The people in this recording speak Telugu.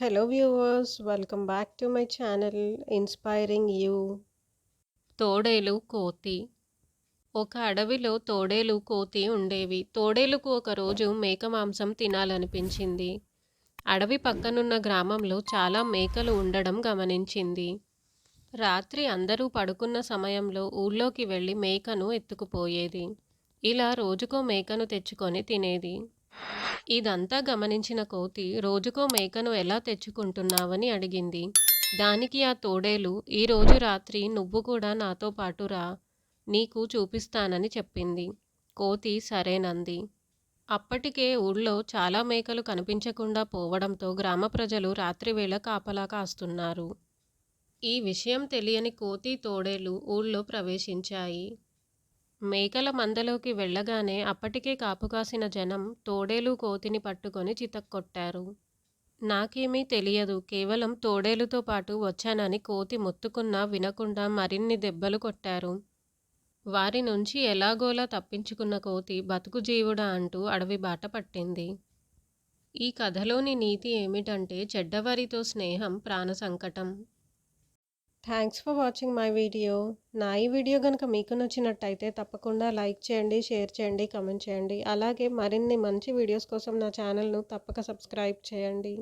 Hello viewers, welcome back to my channel Inspiring You. తోడేలు కోతి. ఒక అడవిలో తోడేలు కోతి ఉండేవి. తోడేలుకు ఒకరోజు మేక మాంసం తినాలనిపించింది. అడవి పక్కనున్న గ్రామంలో చాలా మేకలు ఉండడం గమనించింది. రాత్రి అందరూ పడుకున్న సమయంలో ఊళ్ళోకి వెళ్ళి మేకను ఎత్తుకుపోయేది. ఇలా రోజుకో మేకను తెచ్చుకొని తినేది. ఇదంతా గమనించిన కోతి రోజుకో మేకను ఎలా తెచ్చుకుంటున్నావని అడిగింది. దానికి ఆ తోడేలు, ఈరోజు రాత్రి నువ్వు కూడా నాతో పాటు రా, నీకు చూపిస్తానని చెప్పింది. కోతి సరేనంది. అప్పటికే ఊళ్ళో చాలా మేకలు కనిపించకుండా పోవడంతో గ్రామ ప్రజలు రాత్రివేళ కాపలా కాస్తున్నారు. ఈ విషయం తెలియని కోతి, తోడేలు ఊళ్ళో ప్రవేశించాయి. మేకల మందలోకి వెళ్ళగానే అప్పటికే కాపుకాసిన జనం తోడేలు, కోతిని పట్టుకొని చితక్కొట్టారు. నాకేమీ తెలియదు, కేవలం తోడేలుతో పాటు వచ్చానని కోతి మొత్తుకున్నా వినకుండా మరిన్ని దెబ్బలు కొట్టారు. వారి నుంచి ఎలాగోలా తప్పించుకున్న కోతి బతుకు జీవుడా అంటూ అడవి బాట పట్టింది. ఈ కథలోని నీతి ఏమిటంటే చెడ్డవారితో స్నేహం ప్రాణ సంకటం. Thanks for watching my video. నా ఈ వీడియో కనుక మీకు నచ్చినట్టయితే తప్పకుండా లైక్ చేయండి, షేర్ చేయండి, కామెంట్ చేయండి. అలాగే మరిన్ని మంచి వీడియోస్ కోసం నా ఛానల్ను తప్పక సబ్స్క్రైబ్ చేయండి.